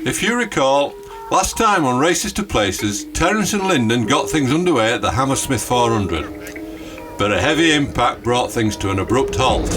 If you recall, last time on Races to Places, Terence and Lyndon got things underway at the Hammersmith 400, but a heavy impact brought things to an abrupt halt.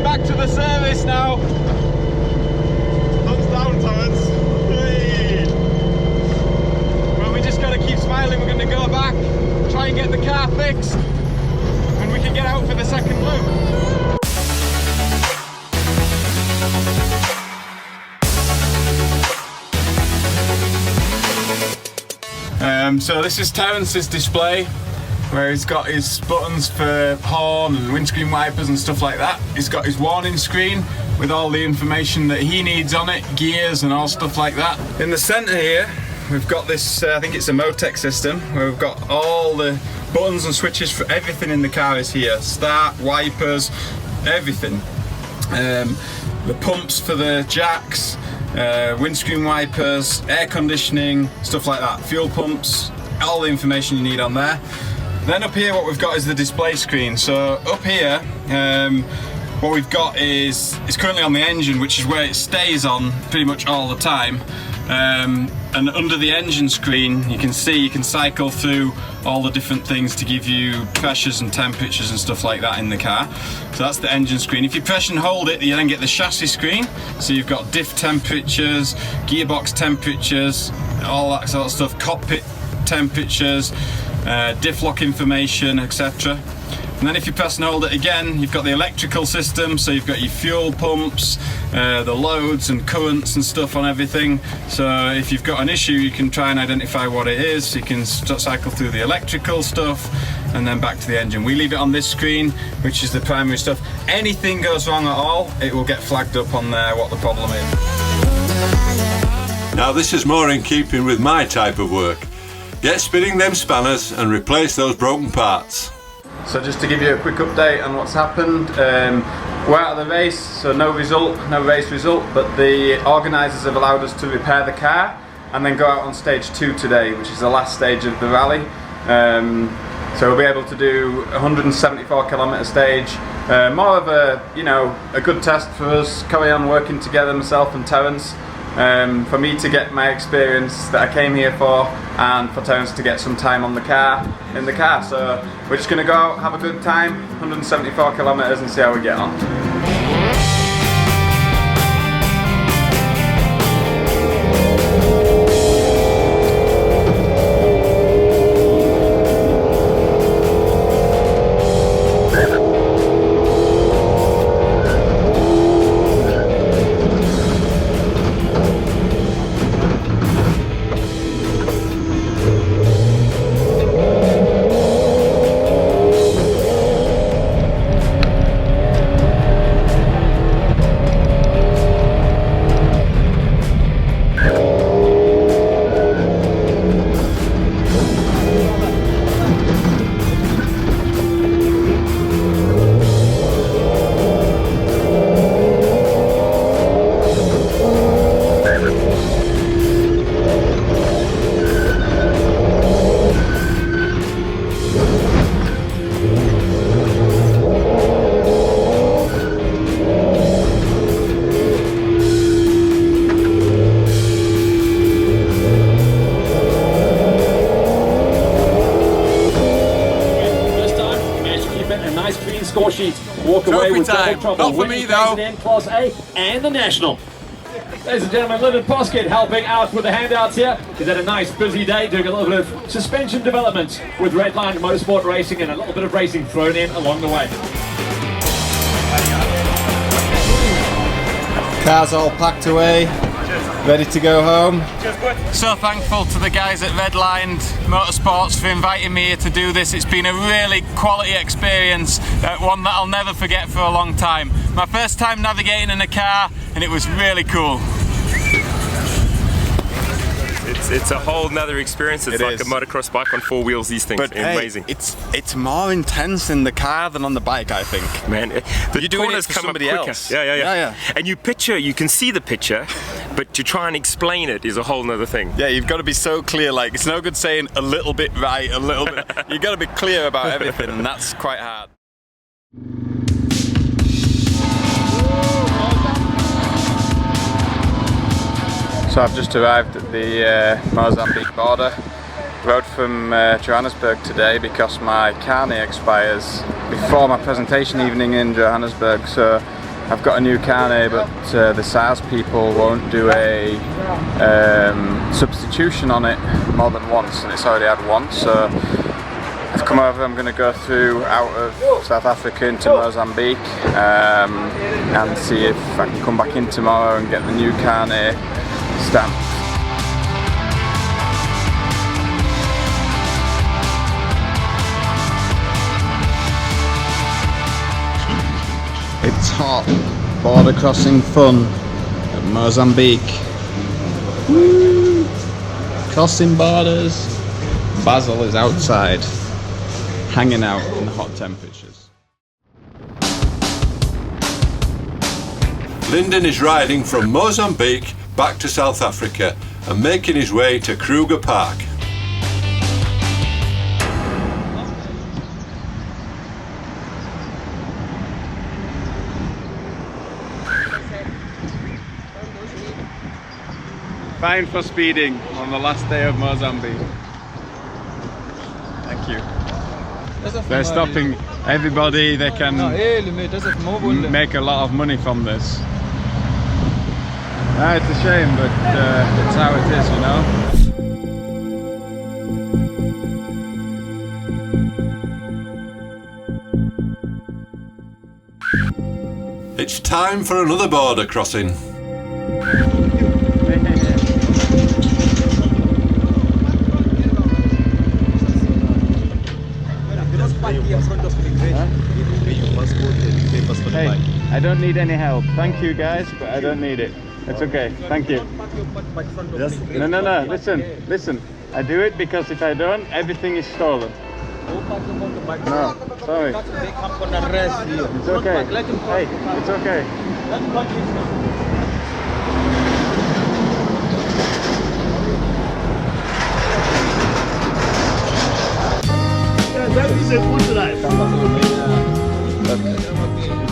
Back to the service now. Thumbs down, Terence. Hey. Well, we just gotta keep smiling. We're gonna go back, try and get the car fixed, and we can get out for the second loop. So this is Terence's display, where he's got his buttons for horn and windscreen wipers and stuff like that. He's got his warning screen with all the information that he needs on it, gears and all stuff like that. In the centre here, we've got this, I think it's a Motek System, where we've got all the buttons and switches for everything in the car is here. Start, wipers, everything. The pumps for the jacks, windscreen wipers, air conditioning, stuff like that. Fuel pumps, all the information you need on there. Then up here what we've got is the display screen. So up here what we've got is it's currently on the engine, which is where it stays on pretty much all the time. And under the engine screen you can see you can cycle through all the different things to give you pressures and temperatures and stuff like that in the car. So that's the engine screen. If you press and hold it, you then get the chassis screen. So you've got diff temperatures, gearbox temperatures, all that sort of stuff, cockpit temperatures, diff lock information, etc. And then if you press and hold it again, you've got the electrical system, so you've got your fuel pumps, the loads and currents and stuff on everything. So if you've got an issue, you can try and identify what it is. You can cycle through the electrical stuff and then back to the engine. We leave it on this screen, which is the primary stuff. Anything goes wrong at all, it will get flagged up on there what the problem is. Now this is more in keeping with my type of work. Get spinning them spanners and replace those broken parts. So just to give you a quick update on what's happened, we're out of the race, so no race result, but the organisers have allowed us to repair the car and then go out on stage 2 today, which is the last stage of the rally. So we'll be able to do a 174 kilometre stage, more of a, you know, a good test for us, carry on working together, myself and Terence. For me to get my experience that I came here for, and for Terence to get some time on the car, in the car. So we're just going to go out, have a good time, 174 kilometres and see how we get on. Score sheet. Walk away with double trouble. Not for me though. Class A and the National. Ladies and gentlemen, Lyndon Poskitt helping out with the handouts here. He's had a nice busy day doing a little bit of suspension development with Redline Motorsport Racing and a little bit of racing thrown in along the way. Car's all packed away, ready to go home. So thankful to the guys at Redline Motorsports for inviting me here to do this. It's been a really quality experience, one that I'll never forget for a long time. My first time navigating in a car, and it was really cool. It's a whole nother experience. It's like a motocross bike on 4 wheels. These things, but amazing. Hey, it's more intense in the car than on the bike, I think. Man, the corners come up quicker. Else. Yeah. And you can see the picture, but to try and explain it is a whole nother thing. Yeah, you've got to be so clear. Like, it's no good saying a little bit right, a little bit. You've got to be clear about everything, and that's quite hard. So I've just arrived at the Mozambique border. Rode from Johannesburg today because my carnet expires before my presentation evening in Johannesburg. So I've got a new carnet, but the SACCS people won't do a substitution on it more than once, and it's already had once. So I've come over. I'm going to go through out of South Africa into Mozambique and see if I can come back in tomorrow and get the new carnet stamped. It's hot. Border crossing fun at Mozambique. Woo! Crossing borders. Basil is outside, hanging out in the hot temperatures. Lyndon is riding from Mozambique back to South Africa and making his way to Kruger Park. Fine for speeding on the last day of Mozambique. Thank you. They're stopping everybody. They can make a lot of money from this. It's a shame, but it's how it is, you know? It's time for another border crossing. Hey, I don't need any help. Thank you guys, but I don't need it. It's okay. Thank you. No. Listen. I do it because if I don't, everything is stolen. No, sorry. It's okay. Hey, it's okay.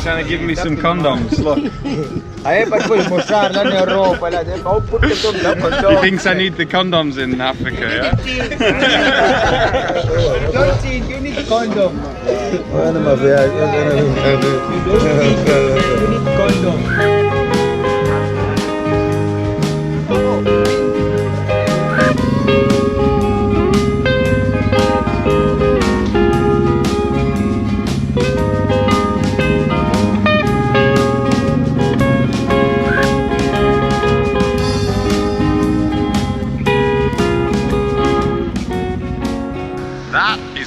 You're trying to give me some condoms, look. He thinks I need the condoms in Africa, yeah? You need a condom. You need condom.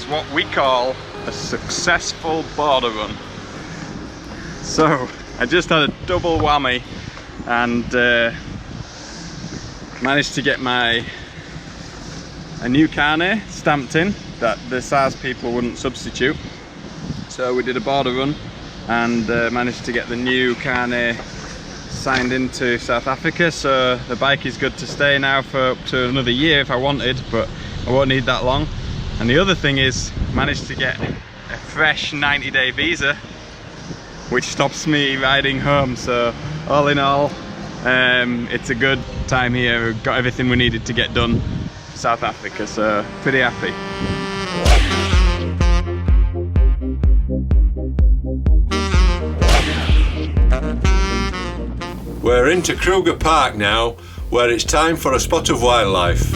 What we call a successful border run. So I just had a double whammy and managed to get a new carnet stamped in that the SACCS people wouldn't substitute. So we did a border run and managed to get the new carnet signed into South Africa. So the bike is good to stay now for up to another year if I wanted, but I won't need that long. And the other thing is, managed to get a fresh 90-day visa, which stops me riding home. So all in all, it's a good time here. We've got everything we needed to get done for South Africa, so pretty happy. We're into Kruger Park now, where it's time for a spot of wildlife.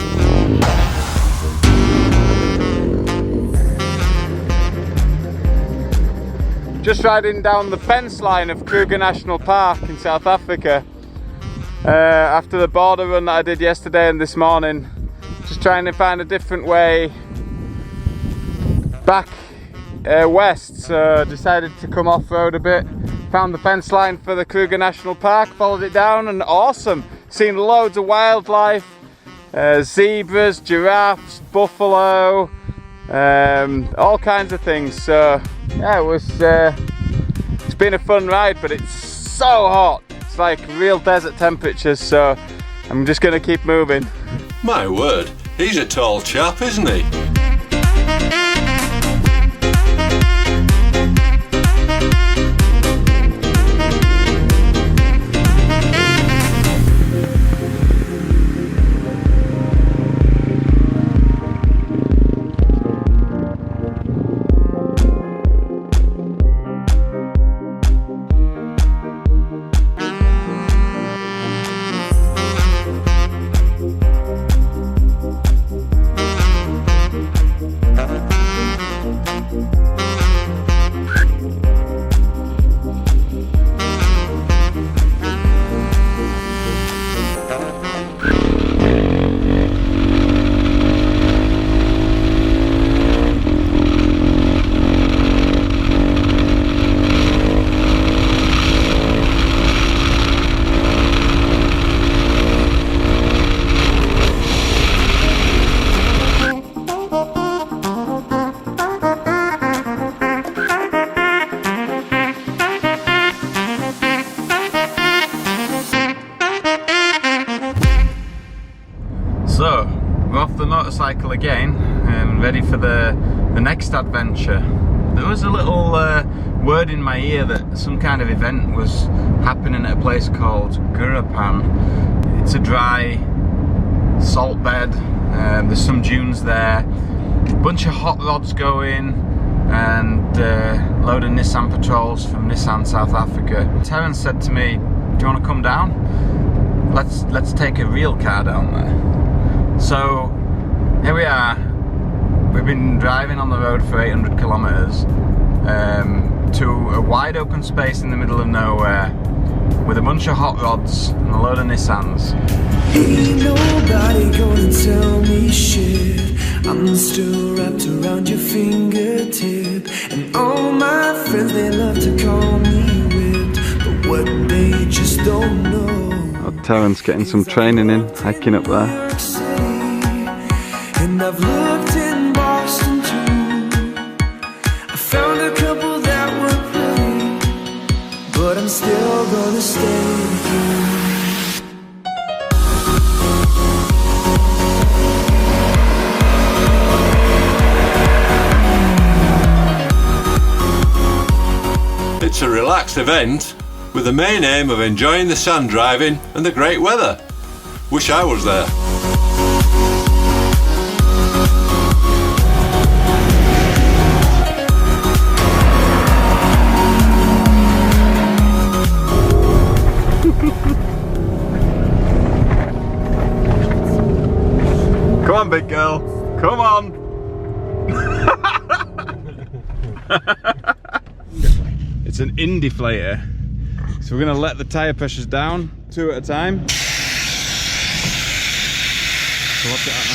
Just riding down the fence line of Kruger National Park in South Africa after the border run that I did yesterday and this morning. Just trying to find a different way back west, so decided to come off-road a bit. Found the fence line for the Kruger National Park, followed it down, and awesome! Seen loads of wildlife, zebras, giraffes, buffalo, all kinds of things. So yeah, it's been a fun ride, but it's so hot. It's like real desert temperatures, so I'm just gonna keep moving. My word, he's a tall chap, isn't he? So, we're off the motorcycle again and ready for the next adventure. There was a little word in my ear that some kind of event was happening at a place called Kruger Park. It's a dry salt bed, there's some dunes there, a bunch of hot rods going, and a load of Nissan patrols from Nissan South Africa. Terence said to me, do you want to come down? Let's take a real car down there. So here we are. We've been driving on the road for 800 kilometers to a wide open space in the middle of nowhere with a bunch of hot rods and a load of Nissans. Ain't nobody gonna tell me shit. I'm still wrapped around your fingertip, and all my friends, they love to call me whipped, but what they just don't know. Terence getting some training in, hiking up there. And I've looked in Boston too. I found a couple that were pretty, but I'm still gonna stay here. It's a relaxed event with the main aim of enjoying the sand driving and the great weather. Wish I was there. Come on, big girl. Come on. It's an in-deflator. So we're going to let the tyre pressures down, 2 at a time. So what's it at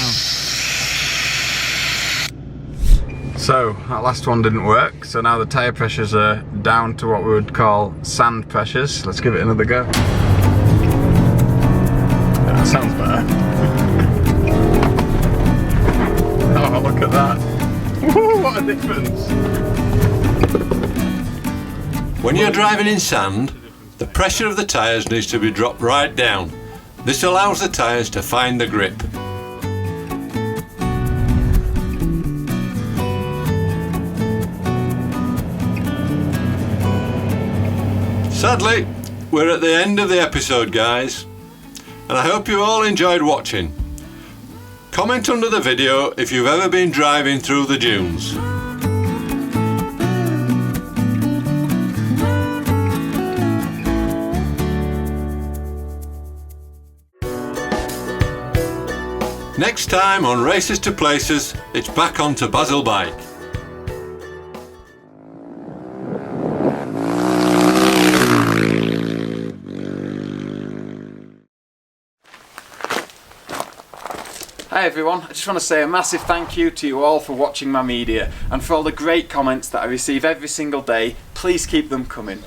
now? So that last one didn't work. So now the tyre pressures are down to what we would call sand pressures. Let's give it another go. Yeah, that sounds better. Oh, look at that. Woo, what a difference. When you're driving in sand, the pressure of the tyres needs to be dropped right down. This allows the tyres to find the grip. Sadly, we're at the end of the episode, guys, and I hope you all enjoyed watching. Comment under the video if you've ever been driving through the dunes. Next time on Races to Places, it's back onto Basil Bike. Hi everyone, I just want to say a massive thank you to you all for watching my media and for all the great comments that I receive every single day. Please keep them coming.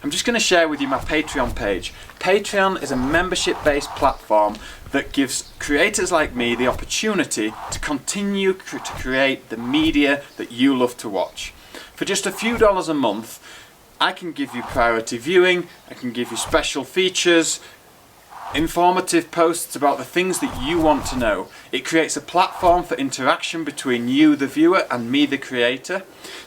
I'm just going to share with you my Patreon page. Patreon is a membership-based platform that gives creators like me the opportunity to continue to create the media that you love to watch. For just a few dollars a month, I can give you priority viewing, I can give you special features, informative posts about the things that you want to know. It creates a platform for interaction between you, the viewer, and me, the creator.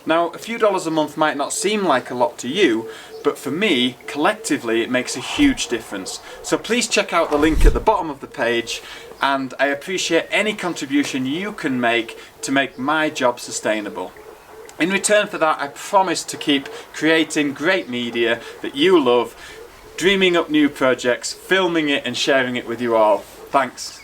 Now, a few dollars a month might not seem like a lot to you, but for me, collectively, it makes a huge difference. So please check out the link at the bottom of the page, and I appreciate any contribution you can make to make my job sustainable. In return for that, I promise to keep creating great media that you love, dreaming up new projects, filming it and sharing it with you all. Thanks.